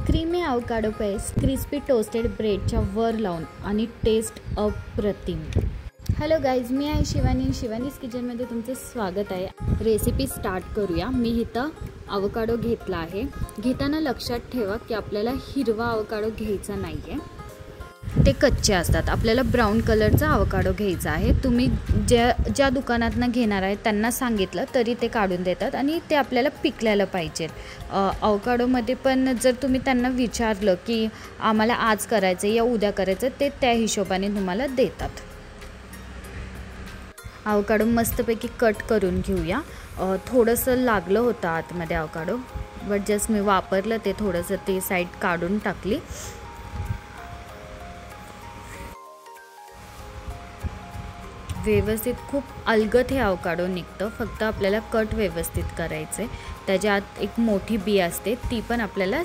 Creamy avocado paste crispy toasted ब्रेडच्या वर लावून आणि टेस्ट अप्रतिम। हॅलो गाईज, मी आहे शिवानी। शिवानीज किचनमध्ये तुमचं स्वागत आहे। रेसिपी स्टार्ट करूया। मी इथं आवकाडो घेतला आहे। घेताना लक्षात ठेवा की आपल्याला हिरवा आवकाडो घ्यायचा नाही आहे, ते कच्चे असतात। आपल्याला ब्राऊन कलरचा आवकाडो घ्यायचा आहे। तुम्ही ज्या दुकानातनं घेणार आहे त्यांना सांगितलं तरी ते काढून देतात आणि ते आपल्याला पिकलेलं पाहिजे। आवकाडोमध्ये पण जर तुम्ही त्यांना विचारलं की आम्हाला आज करायचं या उद्या करायचं, ते त्या हिशोबाने तुम्हाला देतात। आवकाडो मस्तपैकी कट करून घेऊया। थोडंसं लागलं होतं आतमध्ये आवकाडो, बट जस्ट मी वापरलं ते थोडंसं, ते साईड काढून टाकली। व्यवस्थित खूप अलगद हे आवकाडो निघतं, फक्त आपल्याला कट व्यवस्थित करायचं आहे। त्याच्यात एक मोठी बी असते, ती पण आपल्याला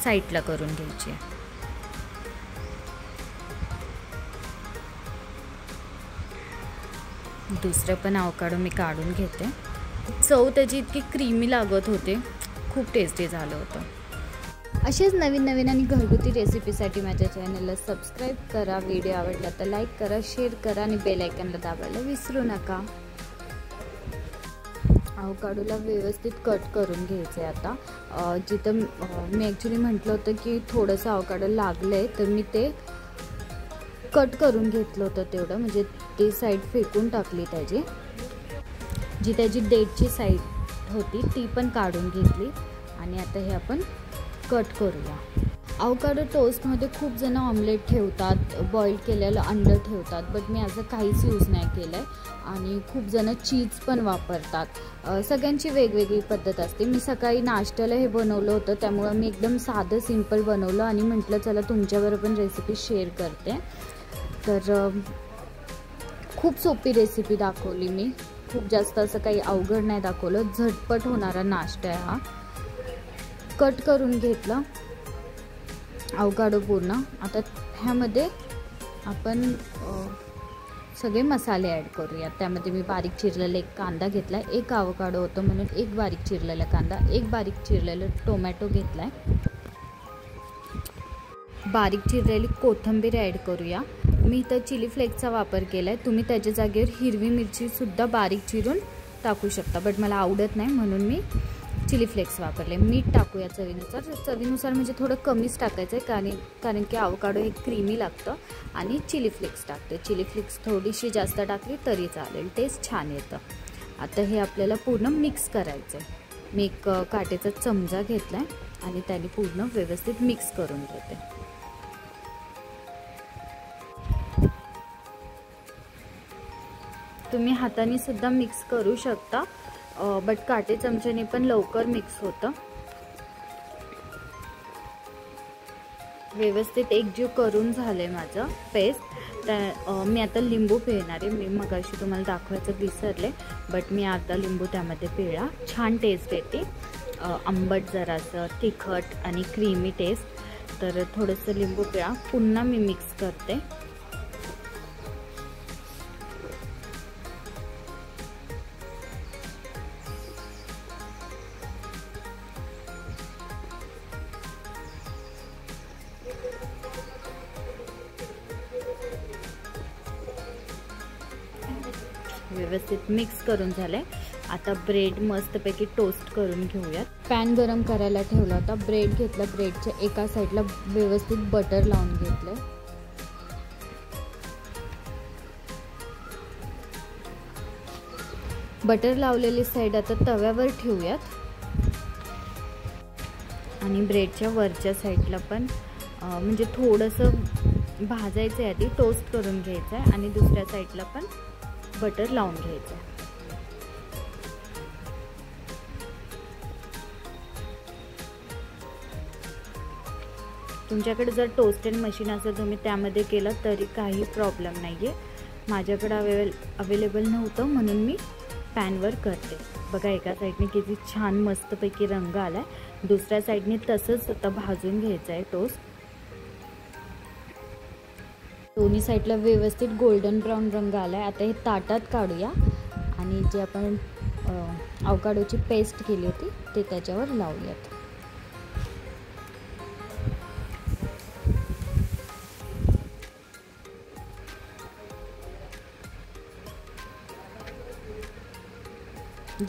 साईडला करून घ्यायची आहे। दुसरं पण आवकाडो मी काढून घेते। चव त्याची इतकी क्रीमी लागत होते, खूप टेस्टी झालं होतं। असेच नवीन आणि घरगुती रेसिपीसाठी माझ्या चॅनलला सबस्क्राईब करा। व्हिडिओ आवडला तर लाईक करा, शेअर करा आणि बेल आयकॉनला दाबायला विसरू नका। आवकाडोला व्यवस्थित कट करून घ्यायचं आहे। आता जिथं मी ॲक्च्युली म्हटलं होतं की थोडंसं आवकाडो लागलं आहे, तर मी ते कट करून घेतलं होतं तेवढं, म्हणजे ती साईड फेकून टाकली त्याची। जी त्याची डेटची साईड होती ती पण काढून घेतली आणि आता हे आपण कट करूया। आवकाडो टोस्टमध्ये खूप जण ऑमलेट ठेवतात, बॉईल केलेलं अंडं ठेवतात, बट मी असं काहीच यूज नाही केलं आहे। आणि खूप जण चीज पण वापरतात। सगळ्यांची वेगवेगळी पद्धत असते। मी सकाळी नाश्त्याला हे बनवलं होतं, त्यामुळं मी एकदम साधं सिंपल बनवलं आणि म्हटलं चला तुमच्याबरोबर पण रेसिपी शेअर करते। तर खूप सोपी रेसिपी दाखवली मी, खूप जास्त असं काही अवघड नाही दाखवलं। झटपट होणारा नाश्ता आहे हा। कट करून घेतलं आवकाडो पूर्ण। आता ह्यामध्ये आपण सगळे मसाले ॲड करूया। त्यामध्ये मी बारीक चिरलेला एक कांदा घेतला आहे, एक आवकाडो होतं म्हणून एक बारीक चिरलेला कांदा, एक बारीक चिरलेलं टोमॅटो घेतला आहे, बारीक चिरलेली कोथिंबीर ॲड करूया। मी इथं चिली फ्लेक्सचा वापर केला आहे, तुम्ही त्याच्या जागेवर हिरवी मिरचीसुद्धा बारीक चिरून टाकू शकता, बट मला आवडत नाही म्हणून मी चिली फ्लेक्स वापरले। मीठ टाकूया चवीनुसार म्हणजे थोडं कमीच टाकायचं आहे, कारण की आवकाडो हे क्रीमी लागतं। आणि चिली फ्लेक्स टाकते, चिली फ्लेक्स थोडीशी जास्त टाकली तरी चालेल, टेस्ट छान येतं। आता हे आपल्याला पूर्ण मिक्स करायचं आहे। मी एक काटेचा चमचा घेतला आहे आणि त्याने पूर्ण व्यवस्थित मिक्स करून घेते। तुम्ही हाताने सुद्धा मिक्स करू शकता, बट काटे चमच्याने पण लवकर मिक्स होतं। व्यवस्थित एकजीव करून झाले माझं पेस्ट। मी आता लिंबू पिळणार आहे। मी मगाशी तुम्हाला दाखवायचं विसरले, बट मी आता लिंबू त्यामध्ये पिळा, छान टेस्ट येते। आंबट जरासं, तिखट आणि क्रीमी टेस्ट। तर थोडंसं लिंबू पिळा, पुन्हा मी मिक्स करते। व्यवस्थित मिक्स करून झाले। आता ब्रेड मस्तपैकी टोस्ट करून घेऊयात। पॅन गरम करायला ठेवला होता, ब्रेड घेतला, ब्रेडच्या एका साईडला व्यवस्थित बटर लावून घेतलं। बटर लावलेली साईड आता तव्यावर ठेवूयात आणि ब्रेडच्या वरच्या साईडला पण म्हणजे थोडंसं भाजायचं आहे, आधी टोस्ट करून घ्यायचं आहे आणि दुसऱ्या साईडला पण बटर लावून घ्यायचं आहे। तुमच्याकडे जर टोस्टेड मशीन असेल तुम्ही त्यामध्ये केलं तरी काही प्रॉब्लेम नाही आहे। माझ्याकडे अवेलेबल नव्हतं म्हणून मी पॅनवर करते। बघा एका साईडने किती छान मस्तपैकी रंग आला आहे, दुसऱ्या साईडने तसंच आता भाजून घ्यायचं आहे टोस्ट। दोन्ही साईडला व्यवस्थित गोल्डन ब्राऊन रंग आला आहे। आता हे ताटात काढूया आणि जे आपण आवकाडोची पेस्ट केली होती ते त्याच्यावर लावूयात।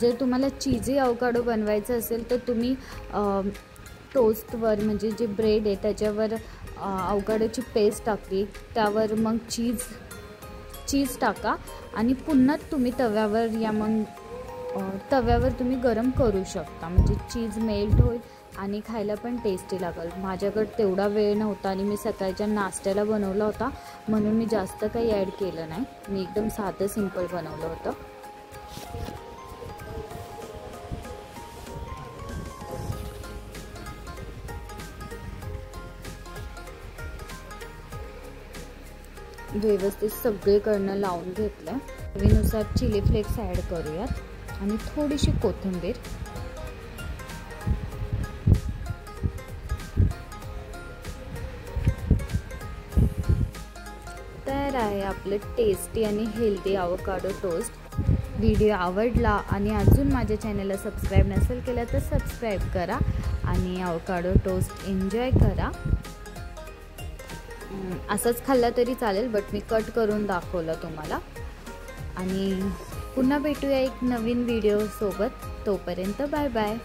जर तुम्हाला चीजी अवकाडो बनवायचं असेल तर तुम्ही टोस्टवर म्हणजे जे ब्रेड आहे त्याच्यावर अवकाडोची पेस्ट टाकली, त्यावर मग चीज टाका आणि पुन्हा तुम्ही तव्यावर तुम्ही गरम करू शकता, म्हणजे चीज मेल्ट होईल आणि खायला पण टेस्टी लागेल. माझ्याकडे तेवढा वेळ नव्हता आणि मी सकाळच्या नाश्त्याला बनवला होता म्हणून मी जास्त काही ॲड केलं नाही. मी एकदम साधं सिंपल बनवलं होतं. व्यवस्थित सगळीकडनं लावून घेतलं. चवीनुसार चिली फ्लेक्स ॲड करूयात आणि थोडीशी कोथिंबीर. तयार आहे आपलं टेस्टी आणि हेल्दी अवकाडो टोस्ट. व्हिडिओ आवडला आणि अजून माझ्या चॅनलला सबस्क्राईब नसेल केलं तर सबस्क्राईब करा आणि अवकाडो टोस्ट एन्जॉय करा. असंच खाल्ला तरी चालेल, बट मी कट करून दाखवलं तुम्हाला. आणि पुन्हा भेटूया एक नवीन व्हिडिओ सोबत. तोपर्यंत बाय बाय.